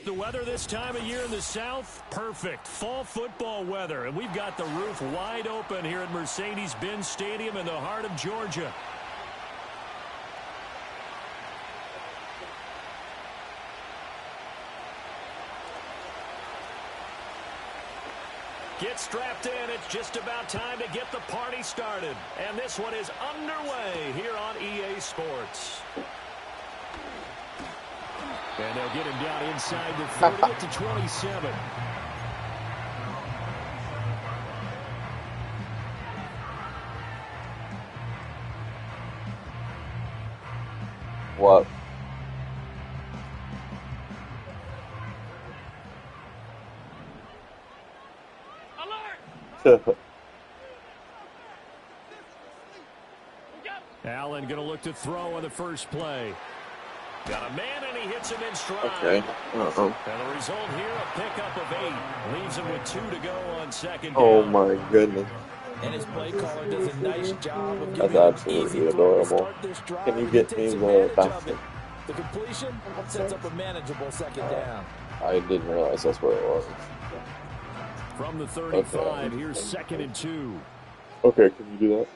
The weather this time of year in the South, perfect. Fall football weather. And we've got the roof wide open here at Mercedes-Benz Stadium in the heart of Georgia. Get strapped in. It's just about time to get the party started. And this one is underway here on EA Sports. And they'll get him down inside the 30 to 27. What? Allen going to look to throw on the first play. Got a man, and he hits him in stride. Okay. And the result here, a pickup of 8. Leaves him with 2 to go on second down. Oh, my goodness. And his play caller does a nice job of That's giving absolutely adorable. Can you get me the basket? The completion sets up a manageable second down. I didn't realize that's what it was. From the 35, here's 2nd and 2. Okay, can you do that?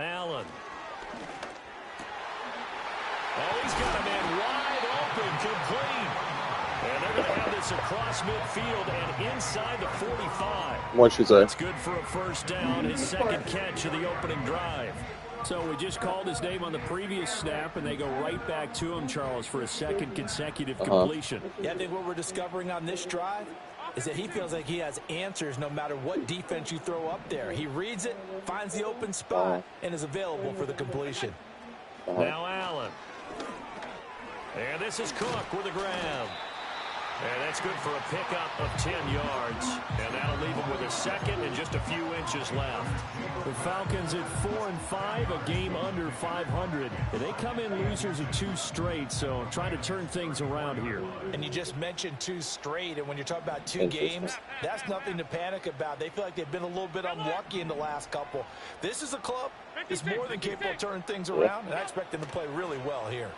Allen. Oh, he's got a man wide open, complete. And they're going to have this across midfield and inside the 45. What'd you say? That's good for a first down, his second catch of the opening drive. So we just called his name on the previous snap, and they go right back to him, Charles, for a second consecutive completion. Yeah, I think what we're discovering on this drive is that he feels like he has answers no matter what defense you throw up there. He reads it, finds the open spot, and is available for the completion. Now Allen. And this is Cook with the grab. And that's good for a pickup of 10 yards. And that'll leave him with a second and just a few inches left. The Falcons at 4-5, a game under 500. And they come in losers of 2 straight, so trying to turn things around here. And you just mentioned 2 straight, and when you're talking about 2 games, that's nothing to panic about. They feel like they've been a little bit unlucky in the last couple. This is a club that's more than capable of turning things around, and I expect them to play really well here.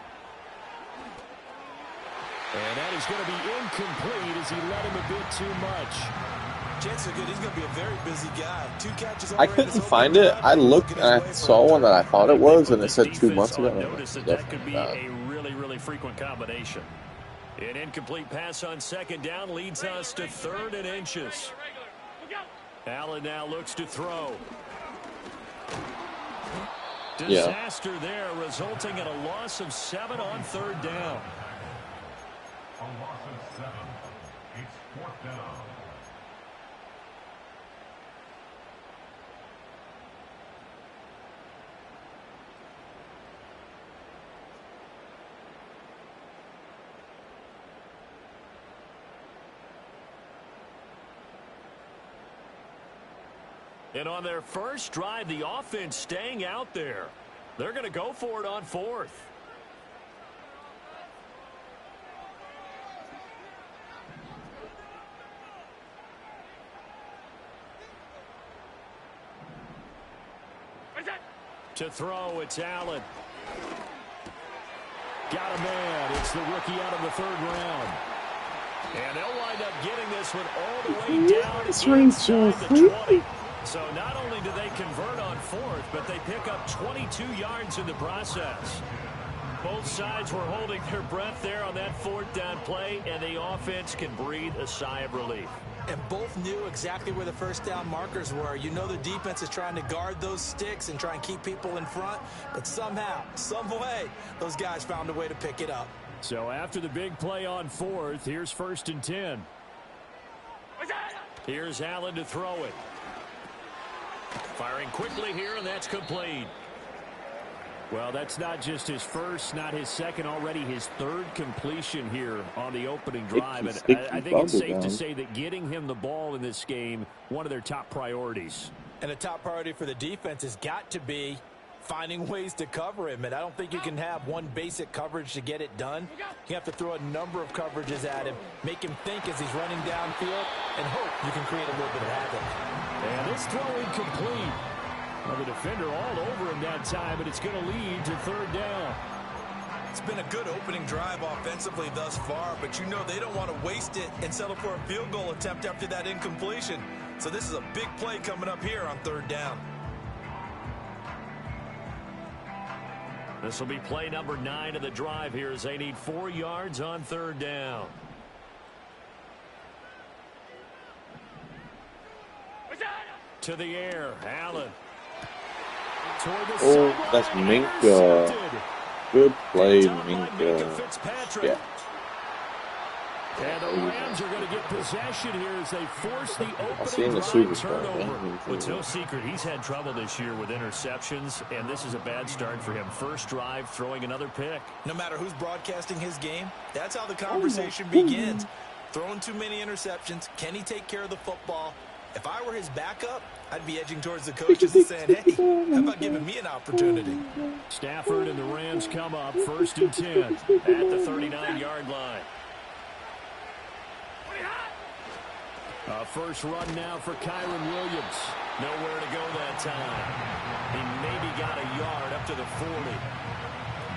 And that is going to be incomplete as he let him a bit too much. Chances are good. He's going to be a very busy guy. 2 catches. I couldn't find it. I looked and I saw one that I thought it was, and it said 2 months ago. Notice that could be a really, really frequent combination. An incomplete pass on second down leads us to 3rd and inches. Allen now looks to throw. Disaster there, resulting in a loss of 7 on 3rd down. A loss of 7. It's 4th down. And on their first drive, the offense staying out there. They're going to go for it on 4th. To throw, it's Allen. Got a man. It's the rookie out of the 3rd round. And they'll wind up getting this one all the way down inside the 20. So not only do they convert on 4th, but they pick up 22 yards in the process. Both sides were holding their breath there on that 4th down play, and the offense can breathe a sigh of relief. And both knew exactly where the first down markers were. You know the defense is trying to guard those sticks and try and keep people in front. But somehow, some way, those guys found a way to pick it up. So after the big play on 4th, here's 1st and 10. Here's Allen to throw it. Firing quickly here, and that's complete. Well, that's not just his first, not his second, already his 3rd completion here on the opening drive. And I think it's safe to say that getting him the ball in this game, one of their top priorities. And a top priority for the defense has got to be finding ways to cover him. And I don't think you can have one basic coverage to get it done. You have to throw a number of coverages at him, make him think as he's running downfield, and hope you can create a little bit of havoc. And this throw incomplete. Well, the defender all over him that time, but it's going to lead to third down. It's been a good opening drive offensively thus far, but you know they don't want to waste it and settle for a field goal attempt after that incompletion. So this is a big play coming up here on third down. This will be play number 9 of the drive here as they need 4 yards on third down. To the air, Allen. Oh, that's Minka. Good play, Minka. Yeah. And the Rams are going to get possession here as they force the opening drive turnover. It's no secret he's had trouble this year with interceptions, and this is a bad start for him. First drive, throwing another pick. No matter who's broadcasting his game, that's how the conversation begins. Throwing too many interceptions. Can he take care of the football? If I were his backup, I'd be edging towards the coaches and saying, hey, how about giving me an opportunity? Stafford and the Rams come up 1st and 10 at the 39-yard line. First run now for Kyron Williams. Nowhere to go that time. He maybe got a yard up to the 40.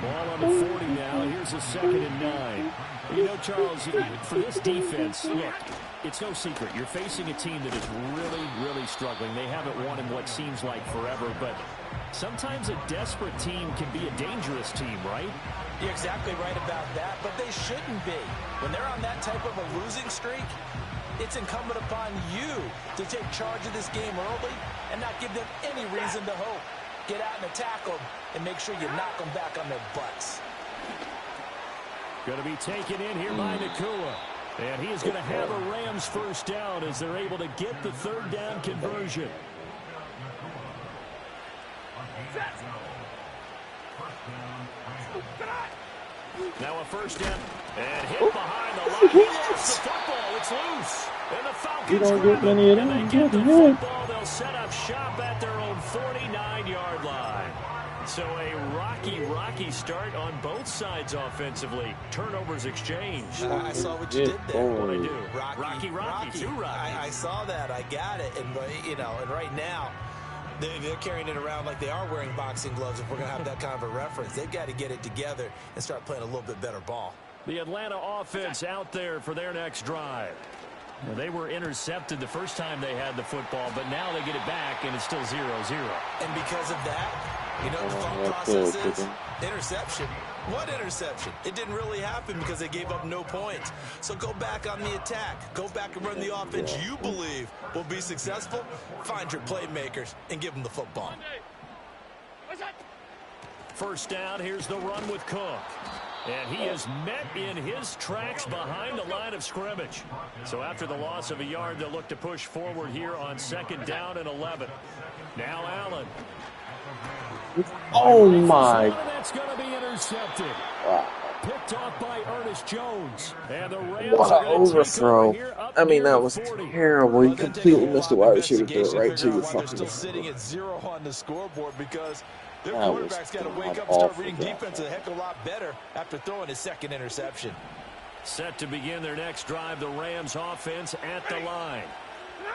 Ball on the 40 now. Here's a 2nd and 9. You know, Charles, for this defense, look, it's no secret. You're facing a team that is really, really struggling. They haven't won in what seems like forever, but sometimes a desperate team can be a dangerous team, right? You're exactly right about that, but they shouldn't be. When they're on that type of a losing streak, it's incumbent upon you to take charge of this game early and not give them any reason to hope. Get out and attack them and make sure you knock them back on their butts. Going to be taken in here by Nakua. And he is going to have a Rams first down as they're able to get the third down conversion. Now a first down and hit behind the line. He lost the football. It's loose. And the Falcons grab it. And they get the football. They'll set up shop at their own 49-yard line. So a rocky start on both sides offensively. Turnovers exchanged. I saw what you did there. What'd I do? Rocky. Too rocky. I saw that. I got it. And, you know, and right now, they're carrying it around like they are wearing boxing gloves if we're going to have that kind of a reference. They've got to get it together and start playing a little bit better ball. The Atlanta offense out there for their next drive. Well, they were intercepted the first time they had the football, but now they get it back, and it's still 0-0. And because of that, you know what the thought process is? Interception. What interception? It didn't really happen because they gave up no points. So go back on the attack. Go back and run the offense you believe will be successful. Find your playmakers and give them the football. First down, here's the run with Cook. And he is met in his tracks behind the line of scrimmage. So after the loss of a yard, they'll look to push forward here on 2nd down and 11. Now Allen. Oh my. That's going to be intercepted. Wow. Picked off by Ernest Jones. And the Rams What are an going to overthrow. take over here up I mean, near that the was 40. terrible. You completely missed the wide receiver throw it right to your They're fucking. still sitting at 0 on the scoreboard because their That was quarterback's got to wake up and awful start reading job. defense a heck of a lot better after throwing his 2nd interception. Set to begin their next drive, the Rams offense at the line.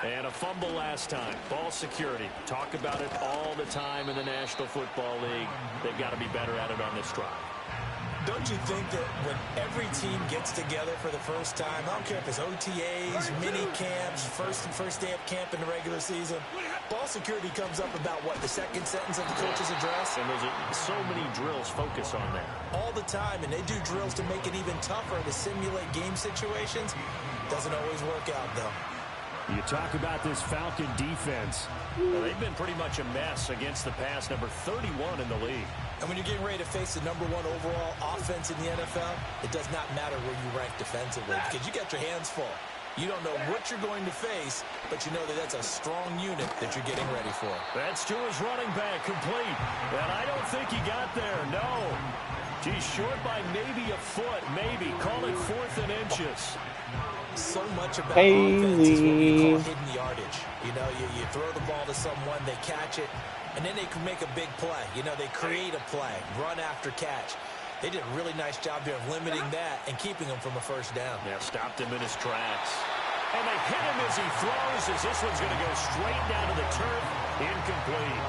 And a fumble last time. Ball security. Talk about it all the time in the National Football League. They've got to be better at it on this drive. Don't you think that when every team gets together for the first time, I don't care if it's OTAs, mini camps, first day of camp in the regular season, ball security comes up about what, the 2nd sentence of the coach's address? And there's so many drills focus on that. All the time, and they do drills to make it even tougher to simulate game situations. Doesn't always work out, though. You talk about this Falcon defense. Well, they've been pretty much a mess against the pass, number 31 in the league. And when you're getting ready to face the #1 overall offense in the NFL, it does not matter where you rank defensively because you got your hands full. You don't know what you're going to face, but you know that that's a strong unit that you're getting ready for. That's to his running back, complete. And I don't think he got there, no. He's short by maybe a foot, maybe. Call it 4th and inches. So much about offense is what we call hidden yardage. You know, you throw the ball to someone, they catch it, and then they can make a big play. You know, they create a play, run after catch. They did a really nice job there of limiting that and keeping him from a first down. Yeah, stopped him in his tracks. And they hit him as he throws, as this one's going to go straight down to the turf. Incomplete.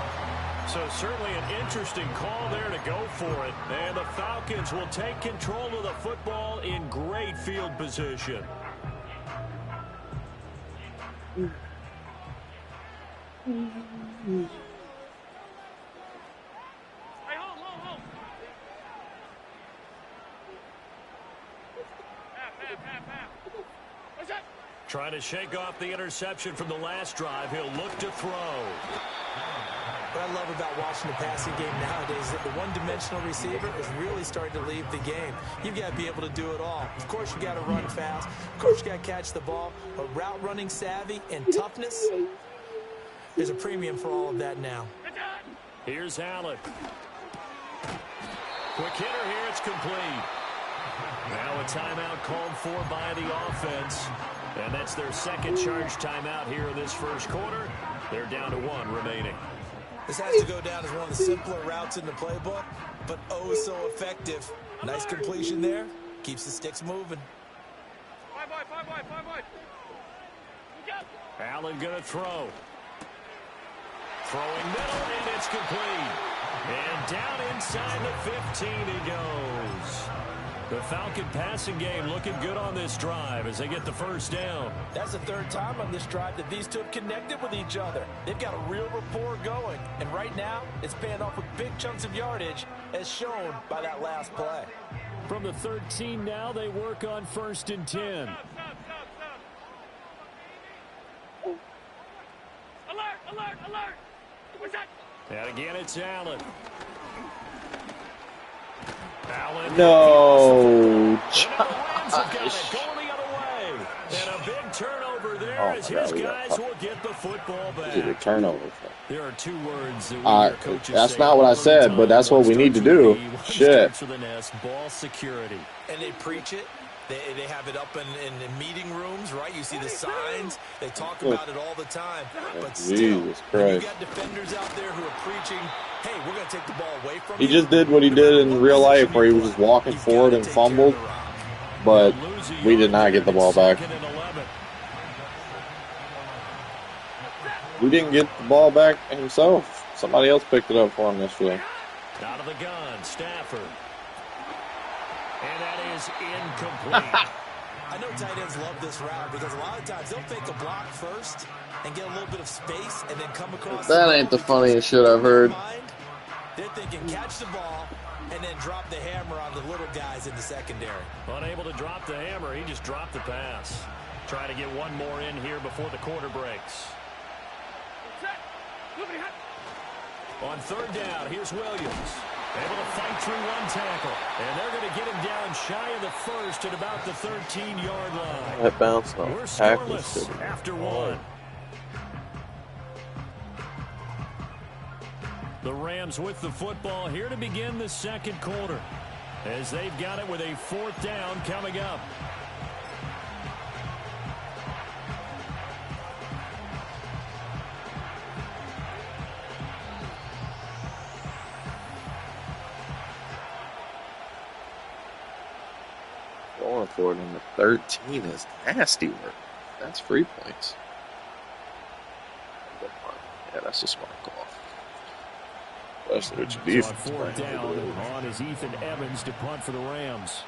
So certainly an interesting call there to go for it. And the Falcons will take control of the football in great field position. Trying to shake off the interception from the last drive. He'll look to throw. What I love about watching the passing game nowadays is that the one-dimensional receiver is really starting to leave the game. You've got to be able to do it all. Of course, you got to run fast. Of course, you got to catch the ball. But route running savvy and toughness, there's a premium for all of that now. Here's Allen. Quick hitter here. It's complete. Now a timeout called for by the offense. And that's their second charge timeout here in this first quarter. They're down to 1 remaining. This has to go down as one of the simpler routes in the playbook, but oh so effective. Nice completion there. Keeps the sticks moving. Allen going to throw. Throwing middle, and it's complete. And down inside the 15 he goes. The Falcon passing game looking good on this drive as they get the first down. That's the third time on this drive that these two have connected with each other. They've got a real rapport going. And right now, it's paying off with big chunks of yardage as shown by that last play. From the 13 now, they work on 1st and 10. Alert, alert, alert. What's that? And again, it's Allen. Allen. No. Rams have got it going the other way. And a big turnover there as his guys will get the football back. Did a turnover. There are 2 words that we hear coaches that's say not what I said, but that's what we need to do. Shit. With an S, ball security. And they preach it. They have it up in meeting rooms, right? You see the signs. They talk about it all the time. But still, you got defenders out there who are preaching, hey, we're going to take the ball away from you. He just did what he did in real life where he was just walking forward and fumbled. But we did not get the ball back. We didn't get the ball back himself. Somebody else picked it up for him yesterday. Out of the gun, Stafford. And that is incomplete. I know tight ends love this route because a lot of times they'll fake a block first and get a little bit of space and then come across. That ain't the funniest shit I've heard. They're thinking catch the ball and then drop the hammer on the little guys in the secondary. Unable to drop the hammer, he just dropped the pass. Try to get one more in here before the quarter breaks. On 3rd down, here's Williams. Able to fight through one tackle. And they're going to get him down shy of the 1st at about the 13-yard line. That bounce off. We're scoreless after 1. The Rams with the football here to begin the 2nd quarter. As they've got it with a 4th down coming up. Going for it in the 13 is nasty work. That's free points. Yeah, that's a smart call. Especially with your defense. So on 4th down, on is Ethan Evans to punt for the Rams.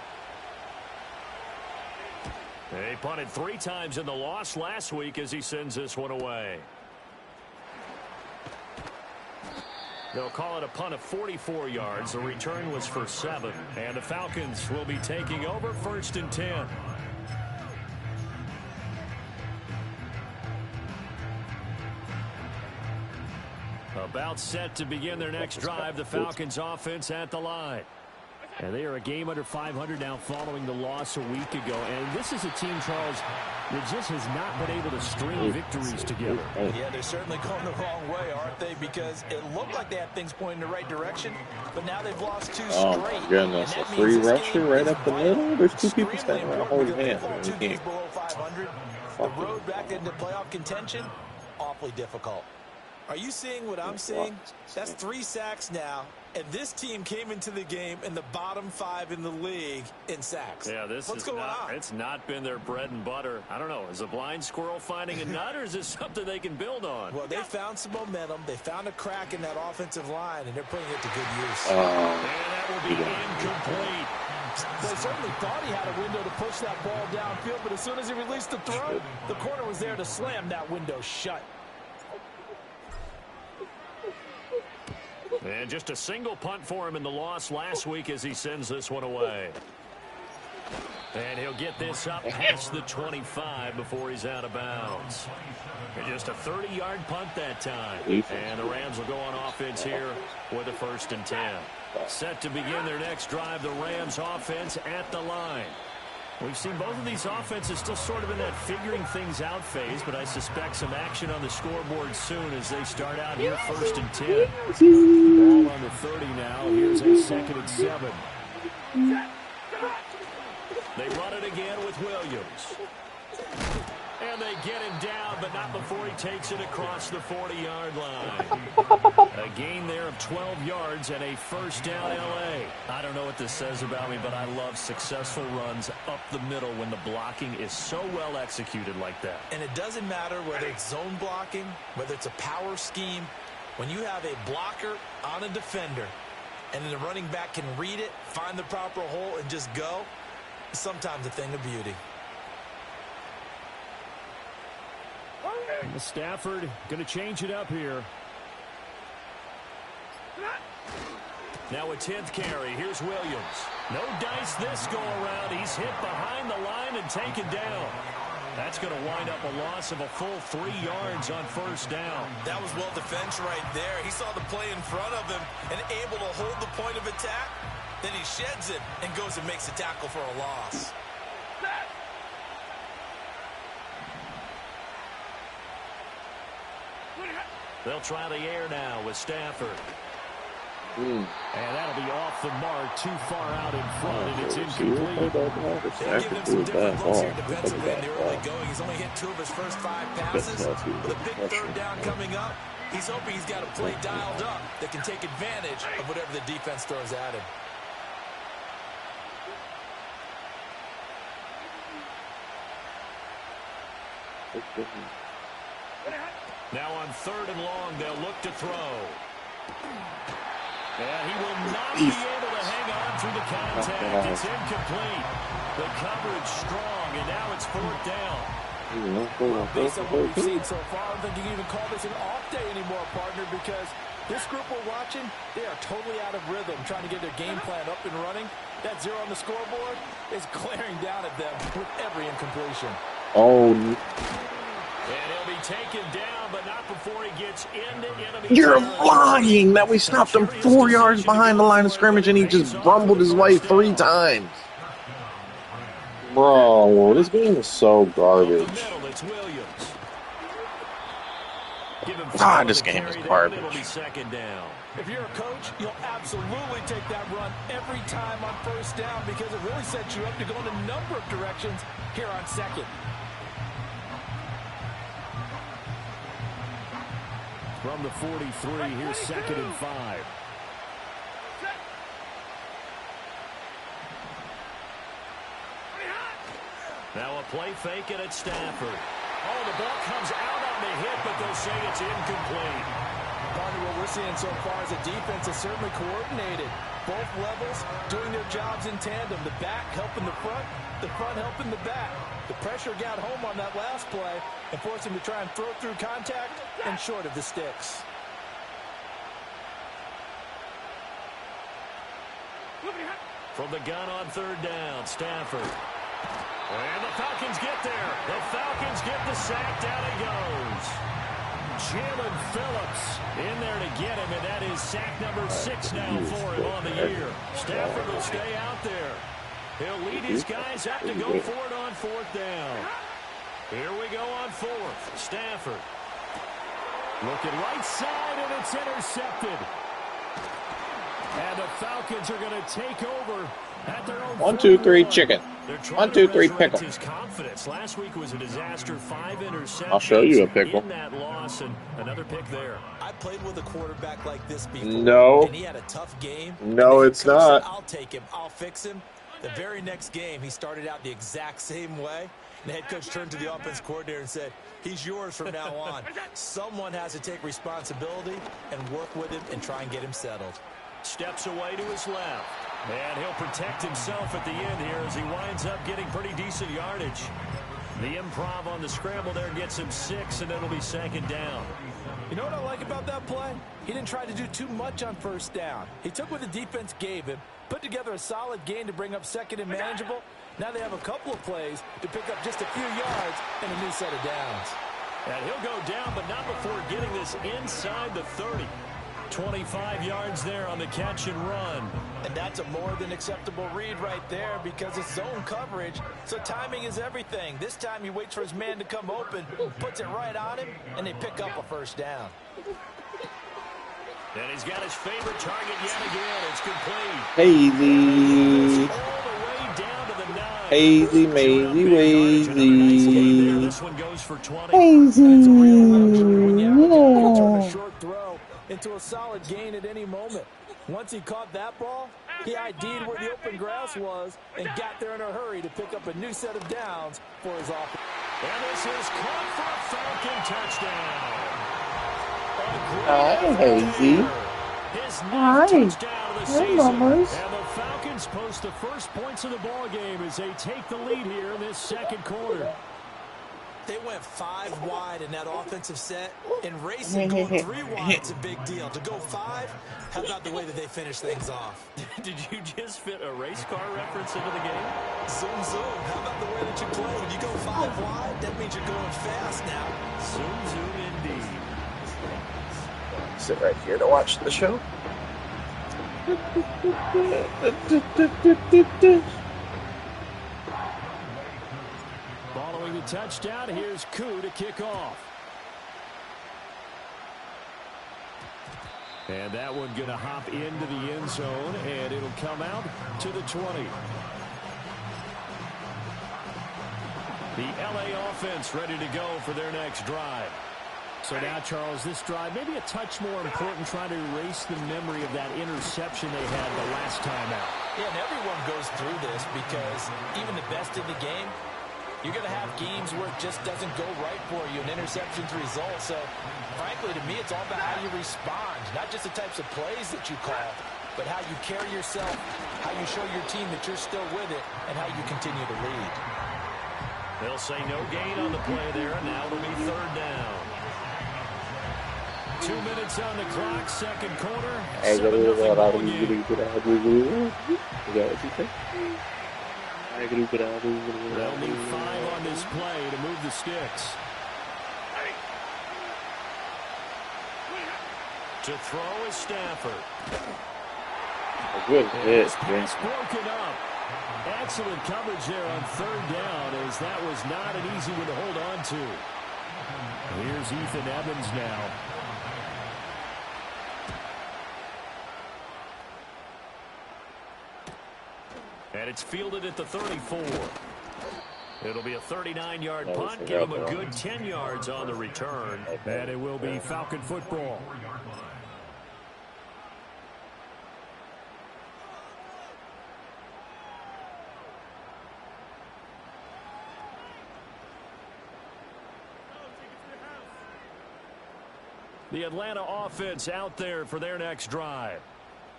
They punted 3 times in the loss last week as he sends this one away. They'll call it a punt of 44 yards. The return was for 7. And the Falcons will be taking over 1st and 10. About set to begin their next drive. The Falcons offense at the line. And they are a game under 500 now following the loss a week ago. And this is a team, Charles, that just has not been able to string victories together. Yeah, they're certainly going the wrong way, aren't they? Because it looked like they had things pointing in the right direction, but now they've lost 2 straight. Oh my goodness, a free rusher right up the middle? There's 2 people standing around holding hands. Two teams below 500. The road back into playoff contention, awfully difficult. Are you seeing what I'm seeing? That's 3 sacks now And this team came into the game in the bottom 5 in the league in sacks. Yeah, What's going on? It's not been their bread and butter. I don't know. Is a blind squirrel finding a nut, or is this something they can build on? Well, they found some momentum. They found a crack in that offensive line, and they're putting it to good use. And that will be incomplete. They certainly thought he had a window to push that ball downfield, but as soon as he released the throw, the corner was there to slam that window shut. And just a single punt for him in the loss last week as he sends this one away. And he'll get this up past the 25 before he's out of bounds. And just a 30-yard punt that time. And the Rams will go on offense here with a 1st and 10. Set to begin their next drive, the Rams offense at the line. We've seen both of these offenses still sort of in that figuring things out phase, but I suspect some action on the scoreboard soon as they start out here 1st and 10. Ball on the 30 now. Here's a 2nd and 7. They run it again with Williams. And they get him down, but not before he takes it across the 40-yard line. A gain there of 12 yards and a 1st down L.A. I don't know what this says about me, but I love successful runs up the middle when the blocking is so well executed like that. And it doesn't matter whether it's zone blocking, whether it's a power scheme. When you have a blocker on a defender and the running back can read it, find the proper hole, and just go, it's sometimes a thing of beauty. Stafford going to change it up here. Now a 10th carry. Here's Williams. No dice this go around. He's hit behind the line and taken down. That's going to wind up a loss of a full 3 yards on 1st down. That was well defense right there. He saw the play in front of him and able to hold the point of attack. Then he sheds it and goes and makes a tackle for a loss. They'll try the air now with Stafford. And that'll be off the mark, too far out in front, and it's incomplete. They'll give him some different looks here defensively in the early going. He's only hit 2 of his first 5 passes. With a big 3rd down coming up, he's hoping he's got a play dialed up that can take advantage of whatever the defense throws at him. Now on 3rd and long, they'll look to throw. And he will not be able to hang on through the contact. It's incomplete. The coverage strong, and now it's 4th down. Based on what we've seen so far, I don't think you can even call this an off day anymore, partner, because this group we're watching, they are totally out of rhythm, trying to get their game plan up and running. That 0 on the scoreboard is glaring down at them with every incompletion. Oh, and he'll be taken down, but not before he gets into enemy. you're lying that we stopped him 4 yards behind the line of scrimmage and he just rumbled his way 3 times. Bro, this game is so garbage. God, this game is garbage. If you're a coach, you'll absolutely take that run every time on 1st down because it really sets you up to go in a number of directions here on 2nd. From the 43, here's 2nd and 5. Now a play fake it at Stafford. Oh, the ball comes out on the hit, but they'll say it's incomplete. Partner, what we're seeing so far is a defense is certainly coordinated. Both levels doing their jobs in tandem. The back helping the front helping the back. The pressure got home on that last play and forced him to try and throw through contact and short of the sticks. From the gun on 3rd down, Stafford. And the Falcons get there. The Falcons get the sack. Down he goes. Jalen Phillips in there to get him, and that is sack number 6 now for him on the year. Stafford will stay out there. He'll lead his guys up to go for it on 4th down. Here we go on 4th. Stafford. Looking right side, and it's intercepted. And the Falcons are going to take over at their own 1, 2, 3, 41. chicken. They're trying 1, 2, to 3, resurrect pickle. his confidence. Last week was a disaster. 5 interceptions. I'll show you a pickle. In that loss, and another pick there. I played with a quarterback like this before. No. And he had a tough game. No, it's not. Said, I'll take him. I'll fix him. The very next game, he started out the exact same way. And the head coach turned to the offense coordinator and said, he's yours from now on. Someone has to take responsibility and work with him and try and get him settled. Steps away to his left. And he'll protect himself at the end here as he winds up getting pretty decent yardage. The improv on the scramble there gets him 6, and it'll be 2nd down. You know what I like about that play? He didn't try to do too much on 1st down. He took what the defense gave him, put together a solid game to bring up 2nd and manageable. Now they have a couple of plays to pick up just a few yards and a new set of downs. And he'll go down, but not before getting this inside the 30. 25 yards there on the catch and run. And that's a more than acceptable read right there because it's zone coverage, so timing is everything. This time he waits for his man to come open, puts it right on him, and they pick up a 1st down. And he's got his favorite target yet again. It's complete. Hazy. All the way down to the 9. Hazy, mazy, wazy. This one goes for 20. Hazy. And it's a real luxury when you have to turn a short throw into a solid gain at any moment. Once he caught that ball, he ID'd where the open grass was and got there in a hurry to pick up a new set of downs for his offense. And this is caught for a Falcon touchdown. Hi, Hazy. His Hi. 9th touchdown of the season. mamas. And the Falcons post the first points of the ball game as they take the lead here in this 2nd quarter. They went 5 wide in that offensive set. In racing, going 3 wide is a big deal. To go 5, how about the way that they finish things off? Did you just fit a race car reference into the game? Zoom, zoom. How about the way that you play? When you go 5 wide, that means you're going fast now. Zoom, zoom indeed. Sit right here to watch the show. Following the touchdown, here's Koo to kick off. And that one going to hop into the end zone, and it'll come out to the 20. The LA offense ready to go for their next drive. So now, Charles, this drive maybe a touch more important, trying to erase the memory of that interception they had the last time out. Yeah, and everyone goes through this because even the best in the game, you're going to have games where it just doesn't go right for you, and interceptions result. So, frankly, to me, it's all about how you respond, not just the types of plays that you call, but how you carry yourself, how you show your team that you're still with it, and how you continue to lead. They'll say no gain on the play there, and now it'll be 3rd down. 2 minutes on the clock, 2nd quarter. 7-0 ball game. They'll need 5 on this play to move the sticks. To throw is Stafford. Good hit. Pass broken up. Excellent coverage there on 3rd down, as that was not an easy one to hold on to. Here's Ethan Evans now. And it's fielded at the 34. It'll be a 39-yard punt. Give him a good 10 yards on the return. And it will be Falcon football. The Atlanta offense out there for their next drive.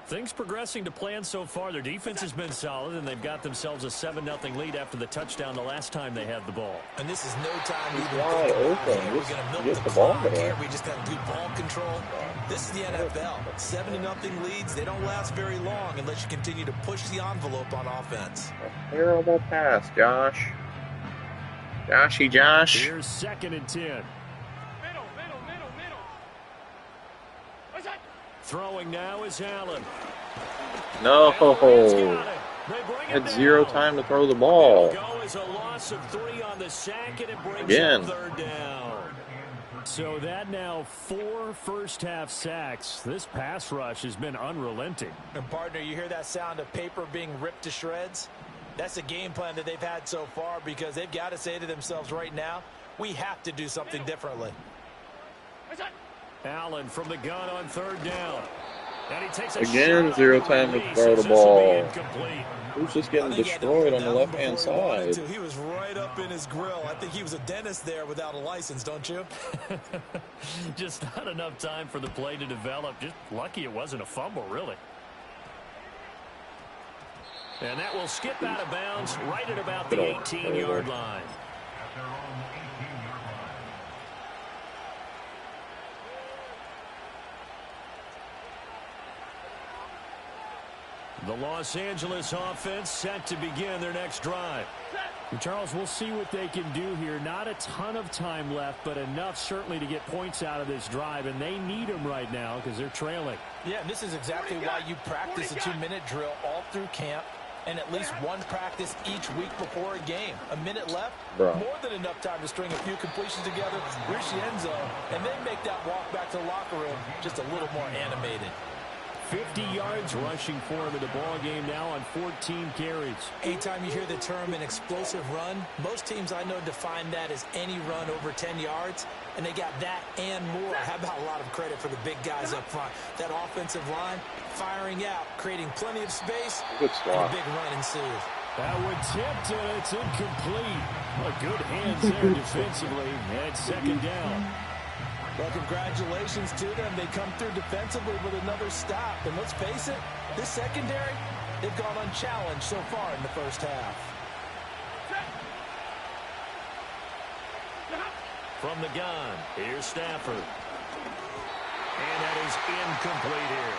Things progressing to plan so far. Their defense has been solid, and they've got themselves a 7-0 lead after the touchdown the last time they had the ball. And this is no time to wide open. we're going to milk Get the the ball clock there. here. We just got good ball control. This is the NFL. 7-0 leads. They don't last very long unless you continue to push the envelope on offense. A terrible pass, Josh. Joshy Josh. Here's 2nd and 10. Middle. What's that? Throwing now is Allen. No. Had 0 time to throw the ball. Go is a loss of 3 on the sack, and it brings Again. up 3rd down. So that now 4 first-half sacks. This pass rush has been unrelenting. And partner, you hear that sound of paper being ripped to shreds? That's the game plan that they've had so far, because they've got to say to themselves right now, we have to do something differently. Allen from the gun on 3rd down. And he takes a again, shot 0 time to throw the ball. Who's just getting He destroyed on the left-hand side? He was right up in his grill. I think he was a dentist there without a license, don't you? Just not enough time for the play to develop. Just lucky it wasn't a fumble, really. And that will skip out of bounds right at about the 18-yard line. At their own 18-yard line. The Los Angeles offense set to begin their next drive. And Charles, we'll see what they can do here. Not a ton of time left, but enough certainly to get points out of this drive, and they need them right now because they're trailing. Yeah, and this is exactly why you practice a 2-minute drill all through camp and at least one practice each week before a game. A minute left, more than enough time to string a few completions together, reach the end zone, and then make that walk back to the locker room just a little more animated. 50 yards rushing for him in the ball game now on 14 carries. Anytime you hear the term an explosive run, most teams I know define that as any run over 10 yards, and they got that and more. How about a lot of credit for the big guys up front? That offensive line firing out, creating plenty of space, Good and a big run ensues. That one tipped, and it's incomplete. Well, good hands there defensively, and it's 2nd down. Well, congratulations to them. They come through defensively with another stop. And let's face it, this secondary, they've gone unchallenged so far in the first half. From the gun, here's Stafford. And that is incomplete here.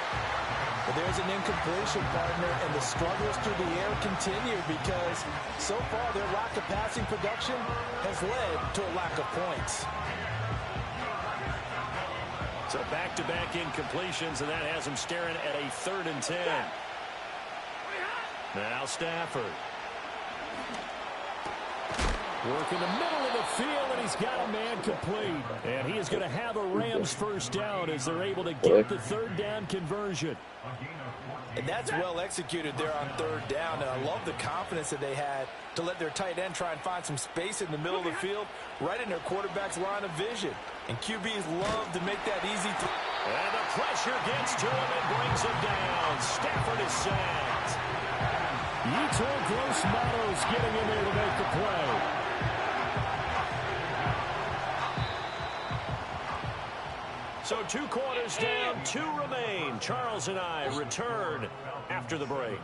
But there's an incompletion, partner, and the struggles through the air continue because so far their lack of passing production has led to a lack of points. So back-to-back incompletions, and that has him staring at a 3rd and 10. Now Stafford. Work in the middle of the field, and he's got a man complete. And he is going to have a Rams first down as they're able to get the 3rd down conversion. And that's well executed there on 3rd down. And I love the confidence that they had to let their tight end try and find some space in the middle of the field, right in their quarterback's line of vision. And QBs love to make that easy. And the pressure gets to him and brings him down. Stafford is sacked. Yetur Gross-Matos getting in there to make the play. So 2 quarters down, 2 remain. Charles and I return after the break.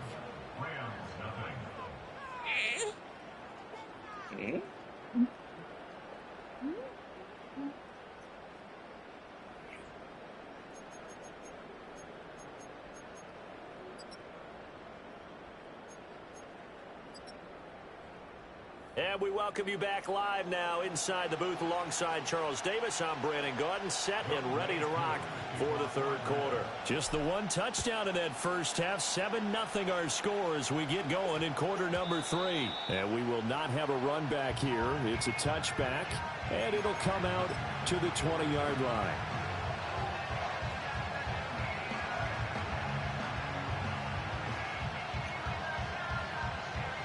And we welcome you back live now inside the booth alongside Charles Davis. I'm Brandon Gaudin, set and ready to rock for the 3rd quarter. Just the 1 touchdown in that first half. 7-0 our score as we get going in quarter number 3. And we will not have a run back here. It's a touchback, and it'll come out to the 20-yard line.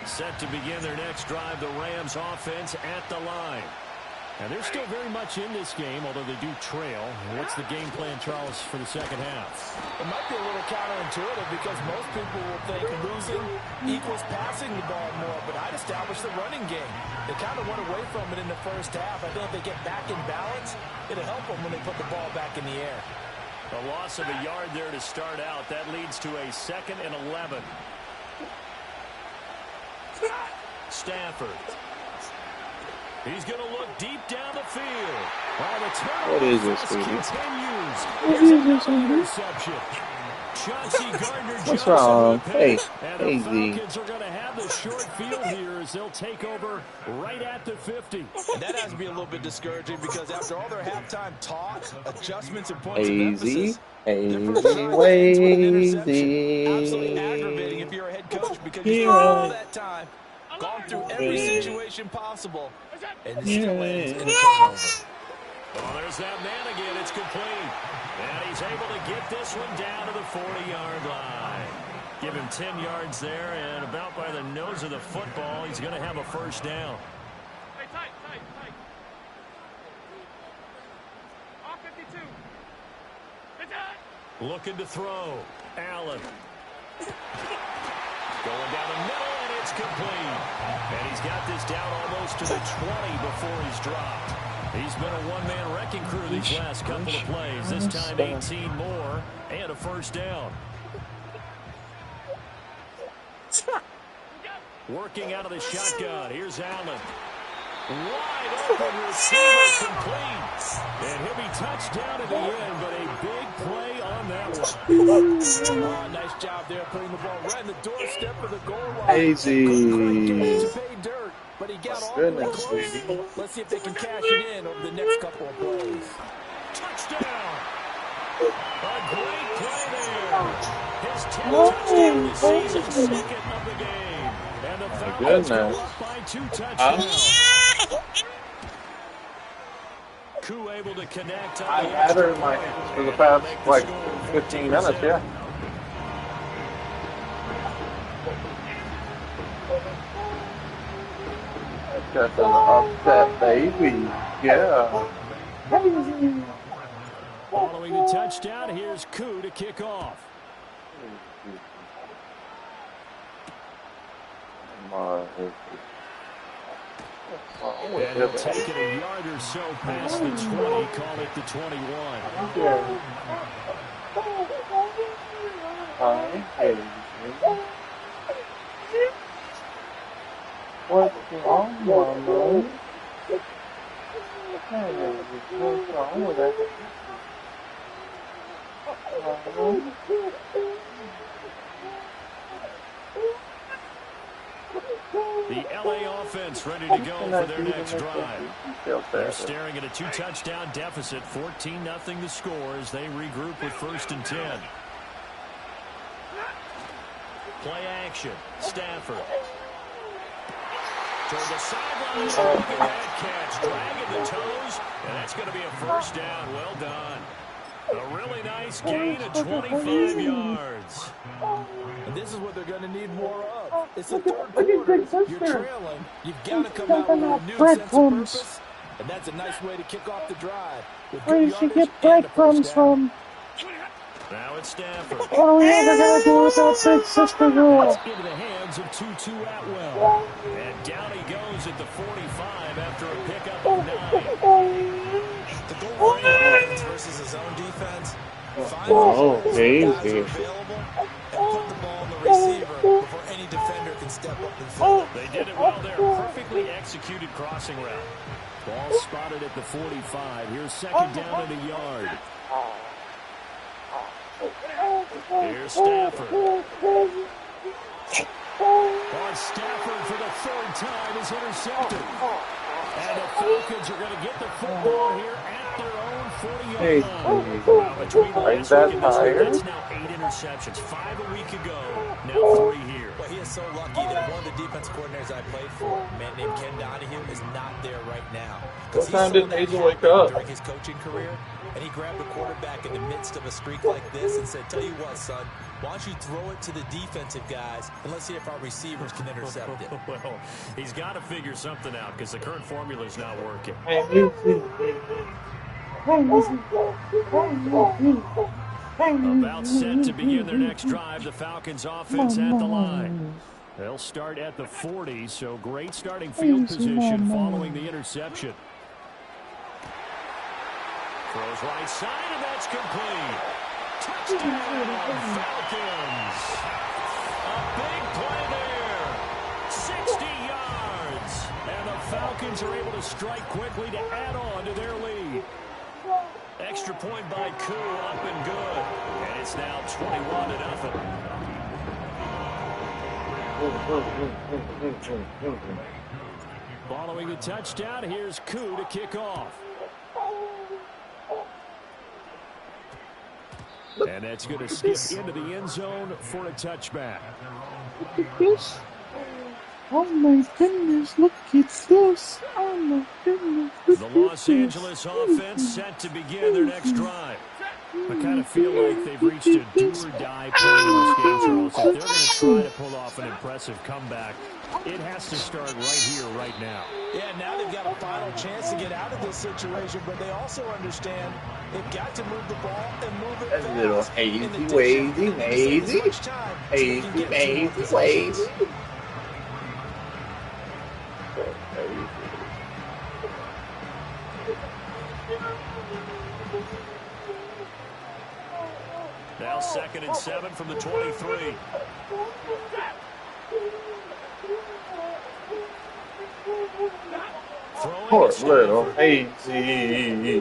Set to begin their next drive, the Rams offense at the line. And they're still very much in this game, although they do trail. What's the game plan, Charles, for the second half? It might be a little counterintuitive because most people will think losing equals passing the ball more, but I'd establish the running game. They kind of went away from it in the first half. I think if they get back in balance, it'll help them when they put the ball back in the air. A loss of a yard there to start out. That leads to a 2nd and 11. Stafford. He's going to look deep down the field. What is this, continues. Interception. Chauncey Gardner What's wrong? Hey, and the Falcons are going to have the short field here as they'll take over right at the 50. And that has to be a little bit discouraging because after all their halftime talk, adjustments, and points of Hazy, emphasis, absolutely aggravating if you're a head coach because you spent all that time, gone through every situation possible, and it still ends in a turnover. Oh, there's that man again. It's complete. And he's able to get this one down to the 40-yard line. Give him 10 yards there, and about by the nose of the football, he's going to have a first down. Hey, tight. All 52. It's out. Looking to throw. Allen. Going down the middle, and it's complete. And he's got this down almost to the 20 before he's dropped. He's been a one-man wrecking crew these last couple of plays. This time 18 more and a first down. Working out of the shotgun. Here's Allen. Wide open receiver complete. And he'll be touched down at the end, but a big play on that one. Oh, nice job there putting the ball right in the doorstep of the goal line. Easy. Pay dirt, but he got all the way close. Let's see if they can cash it in over the next couple of plays. Touchdown. A great play there. His 10th touchdown of the season, second of the game. And the Falcons go up by 2 touchdowns. Koo able to connect. I've had her in my hands for the past, like, 15 minutes, yeah. That's an upset baby, yeah. Following the touchdown, here's Koo to kick off. And he'll take it a yard or so past the 20, call it the 21. What's wrong, Mama? What's wrong with that? The LA offense ready to go for their next drive. They're staring at a 2-touchdown deficit, 14-0 the score as they regroup with 1st and 10. Play action. Stafford. Toward the sideline. Look at that catch. Dragging the toes. And that's going to be a first down. Well done. A really nice gain of 25 yards. And this is what they're going to need more of. It's the third quarter. You're trailing. You've got to come out with a renewed sense of purpose. And that's a nice way to kick off the drive. Where did she get breadcrumbs from? Now it's Stafford. What are we ever going to do with that sister girl? Into the hands of Tutu Atwell. And down he goes at the 45 after a pickup of 9. The goal line offense versus his own defense. Oh, easy. Available and put the ball on the receiver before any defender can step up and fill it. They did it well there. Perfectly executed crossing route. Ball spotted at the 45. Here's second down and a yard. Here's Stafford. On Stafford for the 3rd time is intercepted. And the Falcons are going to get the football here at their own 40-yard line. Well, between last week and this week, that's now 8 interceptions. 5 a week ago, now 3 here. Well, he is so lucky that one of the defense coordinators I played for, a man named Ken Donahue, is not there right now. What time did Angel wake up? During his coaching career, and he grabbed the quarterback in the midst of a streak like this and said, tell you what, son, why don't you throw it to the defensive guys, and let's see if our receivers can intercept it. Well, he's got to figure something out because the current formula is not working. About set to begin their next drive, the Falcons offense at the line. They'll start at the 40, so great starting field position following the interception. Throws right side, and that's complete. Touchdown, Falcons. A big play there. 60 yards. And the Falcons are able to strike quickly to add on to their lead. Extra point by Koo, up and good. And it's now 21-0. Following the touchdown, here's Koo to kick off. And that's going to skip into the end zone for a touchback. Oh my goodness, look at this. Oh my goodness, look The at Los this. Angeles offense set to begin their next drive. I kind of feel like they've reached a do-or-die point in this game, Charles. If they're going to try to pull off an impressive comeback, it has to start right here, right now. Yeah, now they've got a final chance to get out of this situation, but they also understand they've got to move the ball and move it fast. A little hazy, wazy, mazy. Hazy, mazy, wazy. Now 2nd and 7 from the 23. Poor little hazy.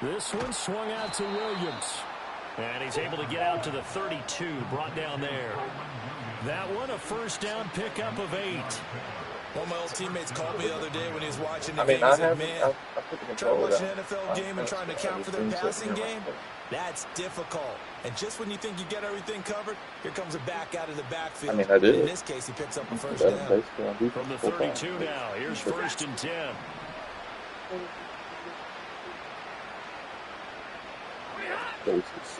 This one swung out to Williams. And he's able to get out to the 32, brought down there. That one, a first down pickup of 8. One of my old teammates called me the other day when he was watching the I mean, game. He said, man, I trying to watch an NFL game and trying to account for their passing game, that's difficult. And just when you think you get everything covered, here comes a back out of the backfield. I mean, I did. In this case, he picks up a first down. From the 32 now, here's 1st and 10.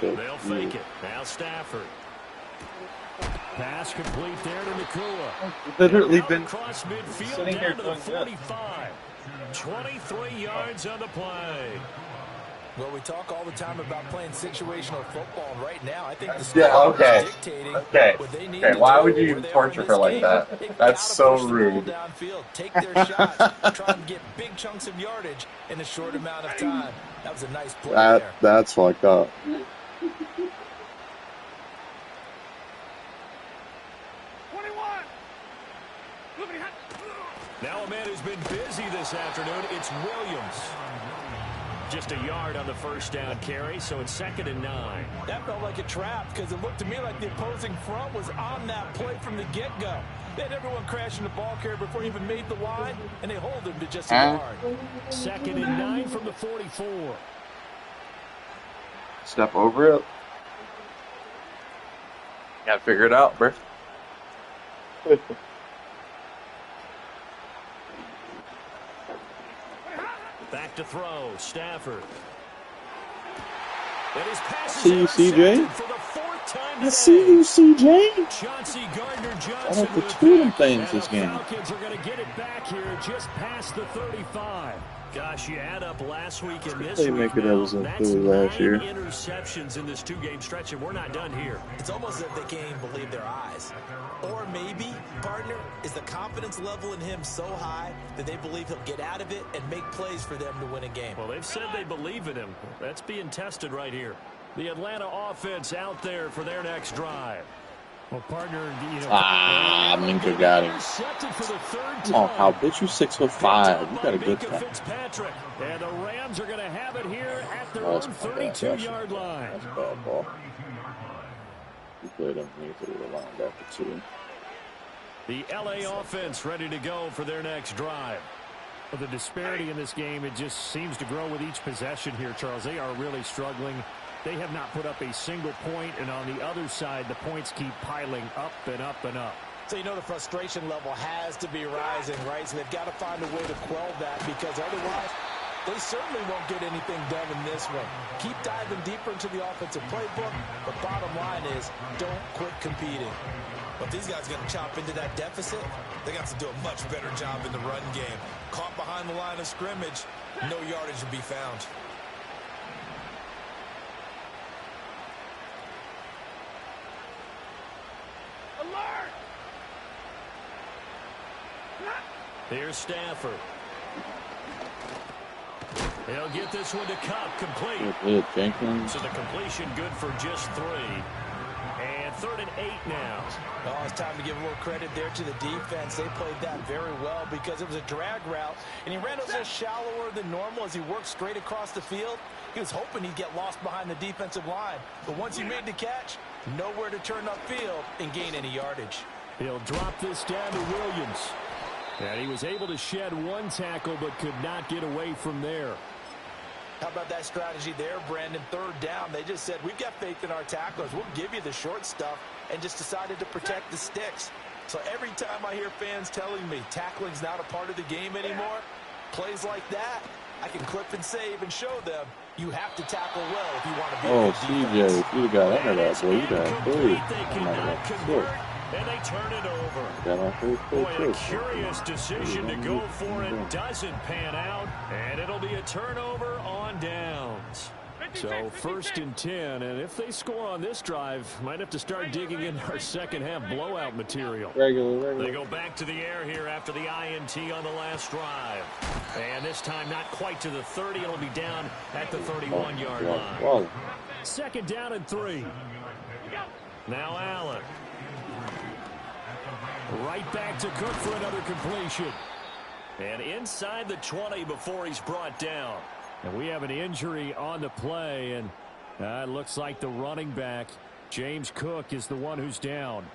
They'll fake it. Now Stafford. Pass complete there to Nakua. Literally been across midfield sitting here down to the 45. 23 yards on the play. Well, we talk all the time about playing situational football, and right now I think the is dictating what they need to do. Why would you torture her like that? That's so rude. Downfield, take their shots, try and get big chunks of yardage in a short amount of time. That was a nice play there. That's fucked up. Now a man who's been busy this afternoon, it's Williams. Just a yard on the first down carry, so it's 2nd and 9. That felt like a trap because it looked to me like the opposing front was on that play from the get-go. They had everyone crashing the ball carrier before he even made the line, and they hold him to just a yard. 2nd and 9 from the 44. Step over it. Gotta figure it out, bro. Back to throw, Stafford. And his pass See you, CJ. for the 4th time I see you, CJ. Chauncey Gardner-Johnson. I don't have to tweet him things this game. Falcons are going to get it back here just past the 35. Gosh, you add up last week and this They week make it now, as a that's Philly last 9 year. interceptions in this 2-game stretch, and we're not done here. It's almost as if they can't even believe their eyes. Or maybe, partner, is the confidence level in him so high that they believe he'll get out of it and make plays for them to win a game. Well, they've said they believe in him. That's being tested right here. The Atlanta offense out there for their next drive. Well, partner, Minka got him. For the 3rd Come on, time. how bitch you 6'5". You got a good time. Fitzpatrick. And the Rams are going to have it here at their Oh, own 32-yard line. That's a bad ball. You played underneath it with a linebacker, too. The LA offense ready to go for their next drive. Well, the disparity in this game, it just seems to grow with each possession here, Charles. They are really struggling. They have not put up a single point, and on the other side, the points keep piling up and up and up. So you know the frustration level has to be rising, right? So they've got to find a way to quell that because otherwise they certainly won't get anything done in this one. Keep diving deeper into the offensive playbook. The bottom line is don't quit competing. But these guys are going to chop into that deficit. They got to do a much better job in the run game. Caught behind the line of scrimmage, no yardage to be found. Here's Stafford. He'll get this one to Cup, complete. Good hit, Jenkins. So the completion good for just 3. And 3rd and 8 now. Oh, it's time to give a little credit there to the defense. They played that very well because it was a drag route, and he ran a little shallower than normal as he worked straight across the field. He was hoping he'd get lost behind the defensive line, but once he made the catch, nowhere to turn upfield and gain any yardage. He'll drop this down to Williams. And he was able to shed 1 tackle but could not get away from there. How about that strategy there, Brandon? 3rd down, they just said, we've got faith in our tacklers. We'll give you the short stuff, and just decided to protect the sticks. So every time I hear fans telling me tackling's not a part of the game anymore, plays like that, I can clip and save and show them you have to tackle well if you want to be a good defense. CJ, if you'd have got under that, boy, you'd have three. They cannot convert, and they turn it over. Boy, a curious decision to go for it doesn't pan out, and it'll be a turnover on downs. So 1st and 10, and if they score on this drive, might have to start digging in our second half blowout material. Regular. They go back to the air here after the INT on the last drive. And this time not quite to the 30. It'll be down at the 31-yard line. Whoa. 2nd down and 3. Now Allen. Right back to Cook for another completion. And inside the 20 before he's brought down. And we have an injury on the play, and it looks like the running back, James Cook, is the one who's down.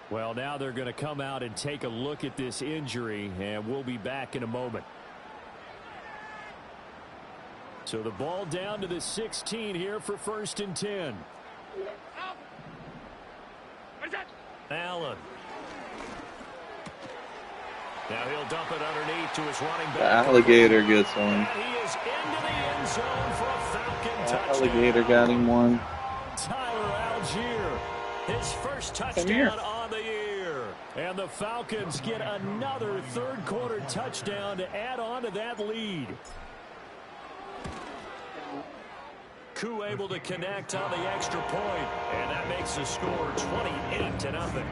Well, now they're going to come out and take a look at this injury, and we'll be back in a moment. So the ball down to the 16 here for 1st and 10. Allen. Now he'll dump it underneath to his running back. The alligator gets one. He is into the end zone for a Falcon touchdown. Alligator got him one. Tyler Algier, his first touchdown on the year. And the Falcons get another third-quarter touchdown to add on to that lead. Koo able to connect on the extra point, and that makes the score 28-0.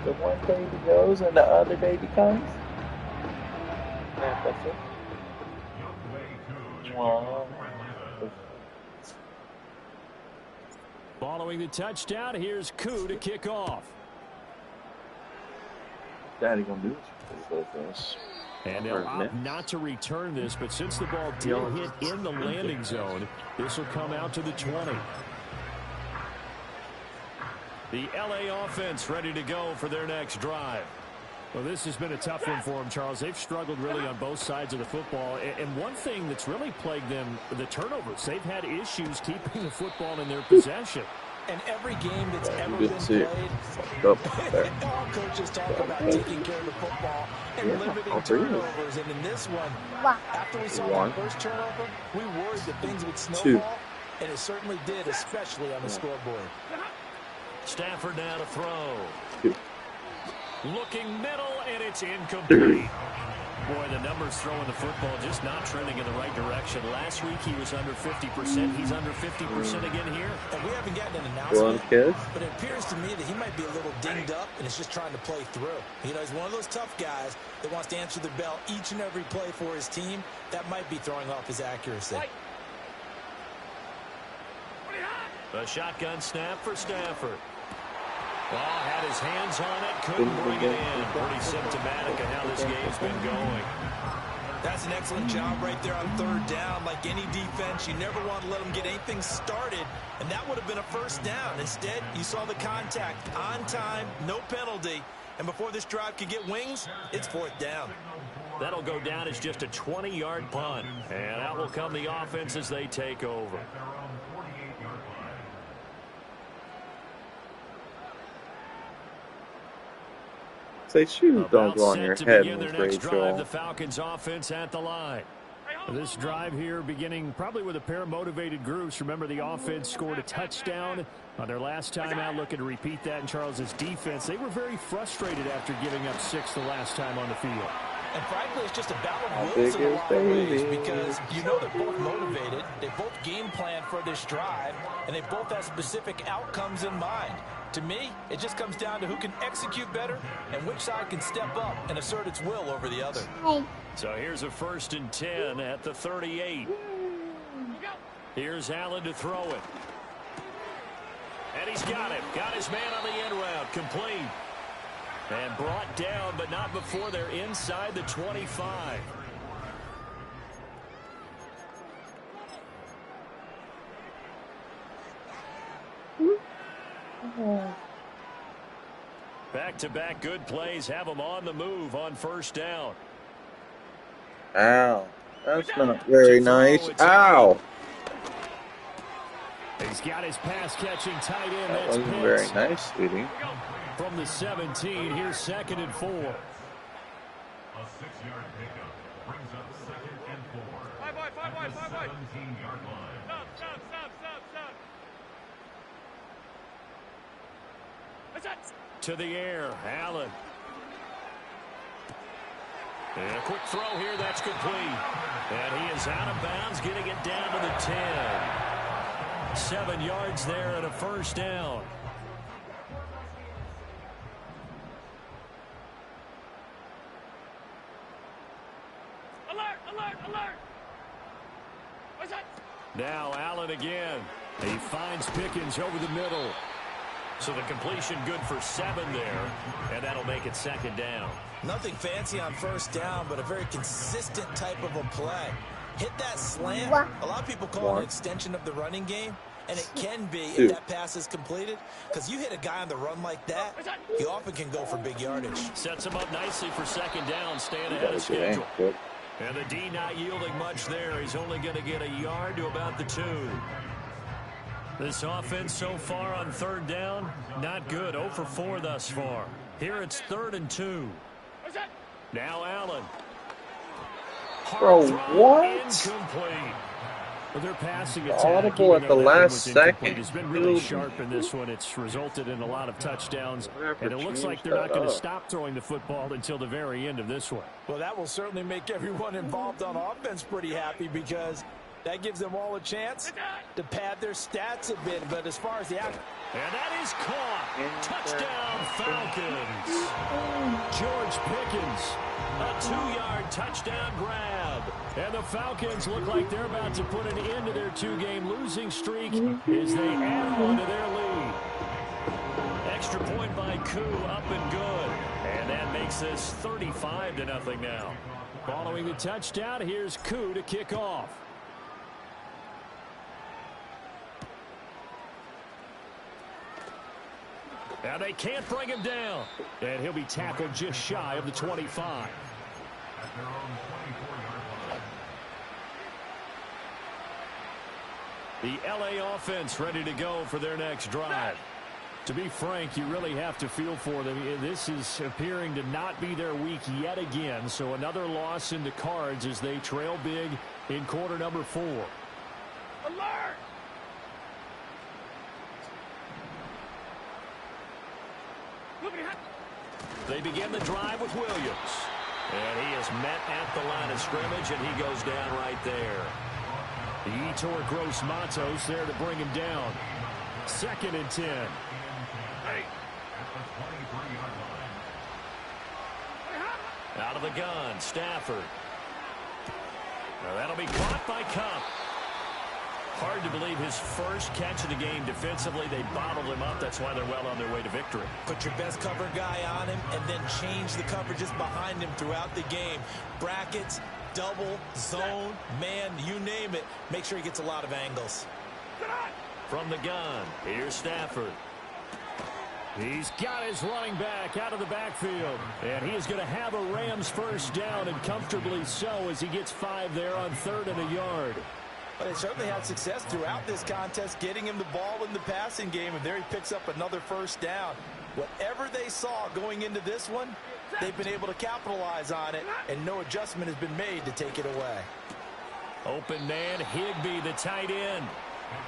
The one baby goes and the other baby comes. Yeah, that's it. Wow. Following the touchdown, here's Koo to kick off. Daddy gonna do this. And they'll opt not to return this, but since the ball did hit in the landing zone, this will come out to the 20. The LA offense ready to go for their next drive. Well, this has been a tough one for them, Charles. They've struggled really on both sides of the football. And one thing that's really plagued them, the turnovers. They've had issues keeping the football in their possession. And every game that's ever been played, all coaches talk about taking care of the football and limiting turnovers. And in this one, after we saw that first turnover, we worried that things would snowball. And it certainly did, especially on the scoreboard. Stafford now to throw. Looking middle, and it's incomplete. Boy, the numbers throwing the football just not trending in the right direction. Last week he was under 50%. He's under 50% again here. And we haven't gotten an announcement, but it appears to me that he might be a little dinged up and is just trying to play through. You know, he's one of those tough guys that wants to answer the bell each and every play for his team. That might be throwing off his accuracy. A shotgun snap for Stafford. Well, had his hands on it, couldn't bring it in. Pretty symptomatic of how this game's been going. That's an excellent job right there on 3rd down. Like any defense, you never want to let them get anything started, and that would have been a 1st down. Instead, you saw the contact on time, no penalty, and before this drive could get wings, it's 4th down. That'll go down as just a 20-yard punt, and out will come the offense as they take over. Say shoes don't go on your head when it's drive, the Falcons offense at the line. This drive here beginning probably with a pair of motivated groups. Remember, the offense scored a touchdown on their last time out. Looking to repeat that in Charles's defense. They were very frustrated after giving up 6 the last time on the field. And frankly, it's just a battle of wills in a lot of ways because you know they're both motivated. They both game plan for this drive, and they both have specific outcomes in mind. To me, it just comes down to who can execute better and which side can step up and assert its will over the other. So here's a 1st and 10 at the 38. Here's Allen to throw it. And he's got it. Got his man on the end route. Complete. And brought down, but not before they're inside the 25. Back-to-back good plays have them on the move on 1st down. Ow. That's not very nice. Ow. He's got his pass-catching tight end. That That's wasn't Pitts. very nice, sweetie. From the 17, here's 2nd and 4. A 6-yard pickup brings up 2nd and 4. Five wide. At the 17-yard line. Stop. That's it. To the air, Allen. And a quick throw here, that's complete. And he is out of bounds, getting it down to the 10. 7 yards there and a first down. Alert. What's that? Now Allen again. He finds Pickens over the middle. So the completion good for 7 there, and that'll make it 2nd down. Nothing fancy on first down, but a very consistent type of a play. Hit that slant. A lot of people call it an extension of the running game, and it can be if that pass is completed, because you hit a guy on the run like that, he often can go for big yardage. Sets him up nicely for 2nd down, staying ahead of schedule. And the D not yielding much there. He's only going to get a yard to about the 2. This offense so far on 3rd down, not good. 0 for 4 thus far. Here it's 3rd and 2. Now Allen. Bro, what? Incomplete. Well, they're passing attack. Audible at the last second. It's been really sharp in this one. It's resulted in a lot of touchdowns. And it looks like they're not going to stop throwing the football until the very end of this one. Well, that will certainly make everyone involved on offense pretty happy, because that gives them all a chance to pad their stats a bit. But as far as the act, and that is caught. Touchdown, Falcons. George Pickens, a 2-yard touchdown grab. And the Falcons look like they're about to put an end to their 2-game losing streak as they add on to their lead. Extra point by Koo, up and good. And that makes this 35-0 now. Following the touchdown, here's Koo to kick off. Now they can't bring him down. And he'll be tackled just shy of the 25. At their own 24-yard line. The L.A. offense ready to go for their next drive. To be frank, you really have to feel for them. This is appearing to not be their week yet again. So another loss in the cards as they trail big in quarter number 4. Alert! They begin the drive with Williams. And he is met at the line of scrimmage, and he goes down right there. The Etor Gross Matos there to bring him down. 2nd and 10. Out of the gun, Stafford. Now that'll be caught by Cup. Hard to believe his first catch of the game defensively. They bottled him up. That's why they're well on their way to victory. put your best cover guy on him and then change the coverages behind him throughout the game. Brackets, double, zone, man, you name it. Make sure he gets a lot of angles. From the gun, here's Stafford. He's got his running back out of the backfield. And he is going to have a Rams first down, and comfortably so, as he gets 5 there on 3rd and a yard. But they certainly had success throughout this contest getting him the ball in the passing game, and there he picks up another first down. Whatever they saw going into this one, they've been able to capitalize on it, and no adjustment has been made to take it away. Open man, Higbee, the tight end.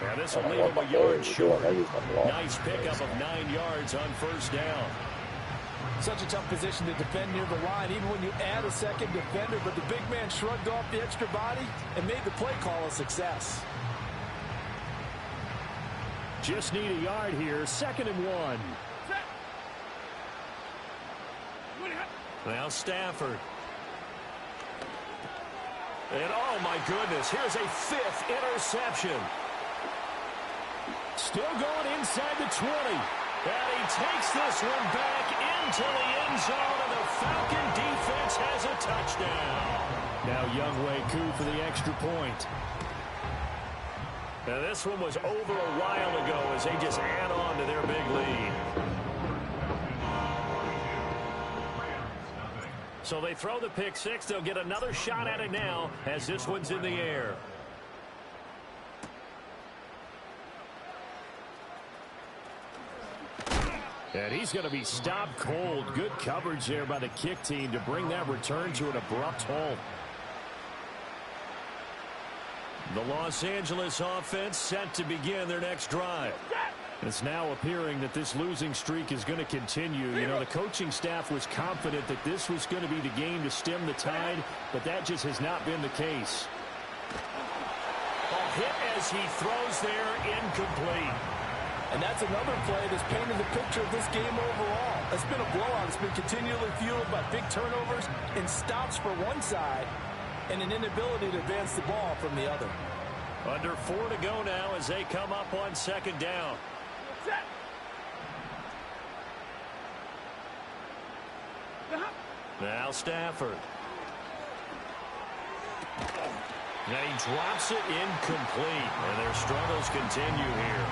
Now this will leave him a yard short. Nice pickup of 9 yards on first down. Such a tough position to defend near the line, even when you add a second defender, but the big man shrugged off the extra body and made the play call a success. Just need a yard here, 2nd and 1. Now Stafford. And oh my goodness, here's a 5th interception. Still going inside the 20. And he takes this one back into the end zone, and the Falcon defense has a touchdown. Now Younghoe Koo for the extra point. Now this one was over a while ago as they just add on to their big lead. So they throw the pick 6. They'll get another shot at it now as this one's in the air. And he's going to be stopped cold. Good coverage there by the kick team to bring that return to an abrupt halt. The Los Angeles offense set to begin their next drive. It's now appearing that this losing streak is going to continue. You know, the coaching staff was confident that this was going to be the game to stem the tide, but that just has not been the case. A hit as he throws there, incomplete. And that's another play that's painted the picture of this game overall. It's been a blowout. It's been continually fueled by big turnovers and stops for one side and an inability to advance the ball from the other. Under 4 to go now as they come up on second down. Now Stafford. Now he drops it incomplete, and their struggles continue here.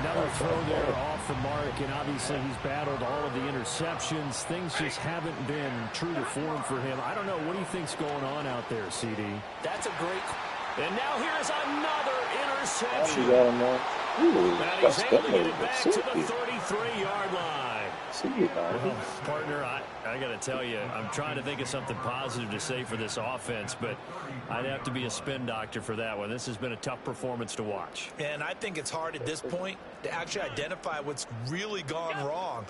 Another throw there off the mark, and obviously he's battled all of the interceptions. Things just haven't been true to form for him. I don't know. What do you think's going on out there, CD? That's a great... And now here's another interception. And he's able to get it back to the 33-yard line. Well, partner, I got to tell you, I'm trying to think of something positive to say for this offense, but I'd have to be a spin doctor for that one. This has been a tough performance to watch. And I think it's hard at this point to actually identify what's really gone wrong.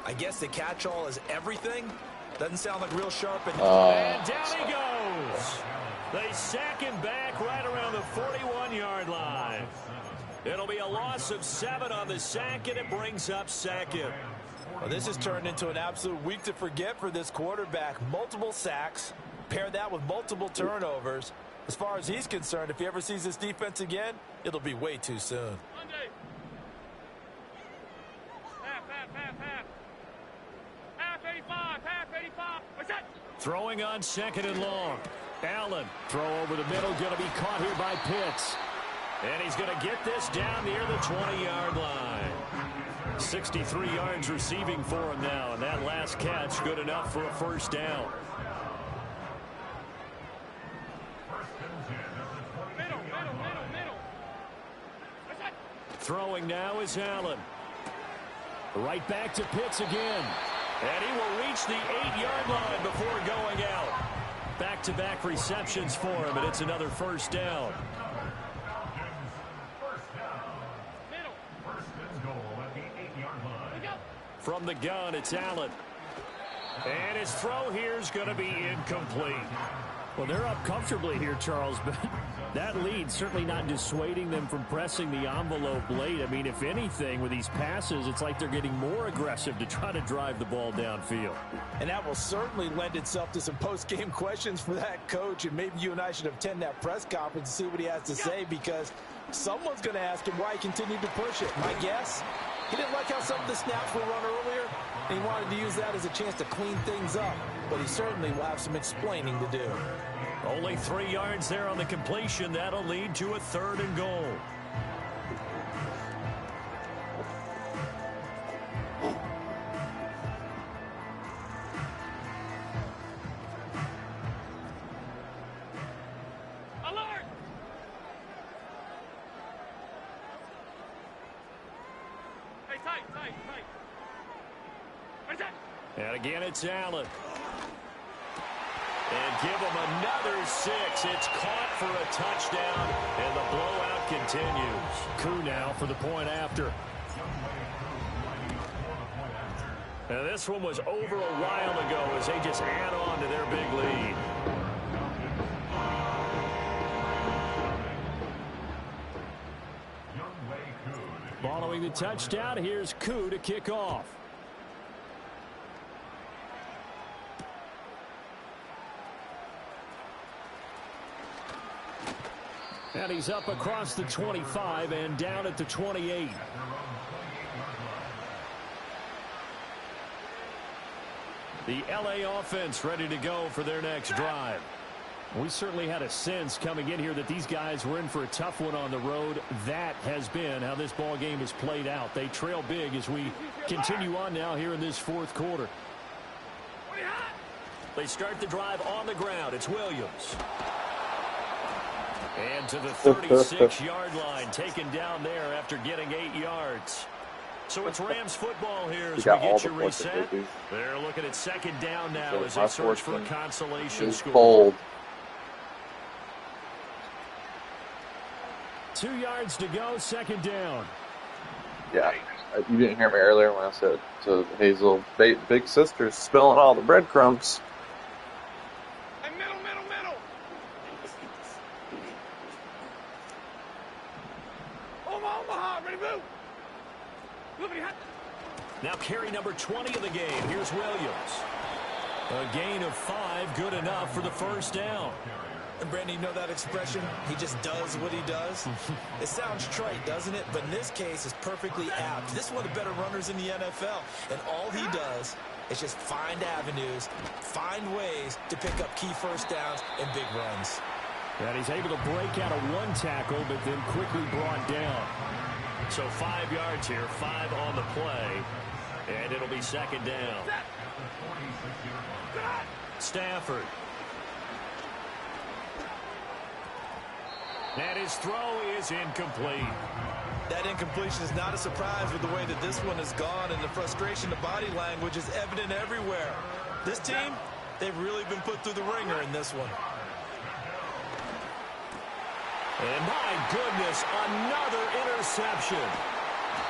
I guess the catch-all is everything. Doesn't sound like real sharp. And down he goes. They sack him back right around the 41-yard line. It'll be a loss of 7 on the sack, and it brings up second. Well, this has turned into an absolute week to forget for this quarterback. Multiple sacks, pair that with multiple turnovers. As far as he's concerned, if he ever sees this defense again, it'll be way too soon. Half 85, half 85. What's that? Throwing on second and long. Allen, throw over the middle, going to be caught here by Pitts. And he's going to get this down near the 20-yard line. 63 yards receiving for him now, and that last catch good enough for a first down. Middle. What's that? Throwing now is Allen. Right back to Pitts again. And he will reach the 8-yard line before going out. Back-to-back receptions for him, and it's another first down. From the gun, it's Allen. And his throw here is going to be incomplete. Well, they're up comfortably here, Charles, but that lead certainly not dissuading them from pressing the envelope late. I mean, if anything, with these passes, it's like they're getting more aggressive to try to drive the ball downfield. And that will certainly lend itself to some post-game questions for that coach, and maybe you and I should attend that press conference and see what he has to say, because someone's going to ask him why he continued to push it. My guess? He didn't like how some of the snaps were run earlier, and he wanted to use that as a chance to clean things up. But he certainly will have some explaining to do. Only 3 yards there on the completion. That'll lead to a 3rd and goal. Alert! Hey, tight. What's that? And again, it's Allen. And give him another 6. It's caught for a touchdown, and the blowout continues. Coup now for the point after. And this one was over a while ago as they just add on to their big lead. Following the touchdown, here's Coup to kick off. And he's up across the 25 and down at the 28. The LA offense ready to go for their next drive. We certainly had a sense coming in here that these guys were in for a tough one on the road. That has been how this ball game has played out. They trail big as we continue on now here in this 4th quarter. They start the drive on the ground. It's Williams. And to the 36-yard line, taken down there after getting 8 yards. So it's Rams football here as we got all get the your points that reset. they do. They're looking at second down now So as my they search for a fortune consolation is score. cold. 2 yards to go, second down. Yeah, you didn't hear me earlier when I said to Hazel, big sister's spilling all the breadcrumbs. Hey, middle. Omaha, ready, move. Now carry number 20 of the game. Here's Williams. A gain of 5, good enough for the first down. And Brandon, you know that expression? He just does what he does. It sounds trite, doesn't it? But in this case, it's perfectly apt. This is one of the better runners in the NFL. And all he does is just find avenues, find ways to pick up key first downs and big runs. And he's able to break out of one tackle, but then quickly brought down. So 5 yards here, 5 on the play. And it'll be second down. Stafford. And his throw is incomplete. That incompletion is not a surprise with the way that this one has gone, and the frustration, the body language is evident everywhere. This team, they've really been put through the ringer in this one. And my goodness, another interception.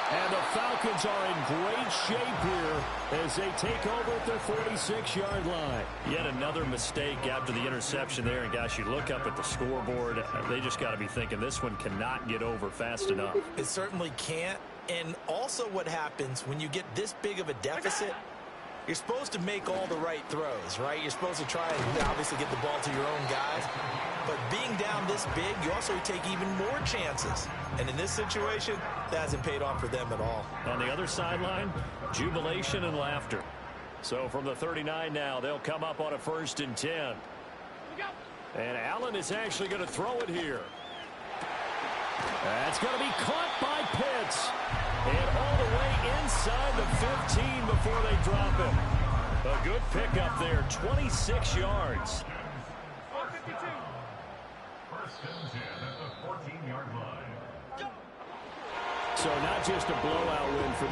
And the Falcons are in great shape here as they take over at their 46-yard line. Yet another mistake after the interception there. And, gosh, you look up at the scoreboard. They just got to be thinking this one cannot get over fast enough. It certainly can't. And also what happens when you get this big of a deficit, you're supposed to make all the right throws, right? You're supposed to try and obviously get the ball to your own guys. But being down this big, you also take even more chances. And in this situation, that hasn't paid off for them at all. On the other sideline, jubilation and laughter. So from the 39 now, they'll come up on a 1st and 10. And Allen is actually going to throw it here. That's going to be caught by Pitts. And all the way inside the 15 before they drop him. A good pickup there, 26 yards. 1st and 10 at the 14-yard line. So not just a blowout win for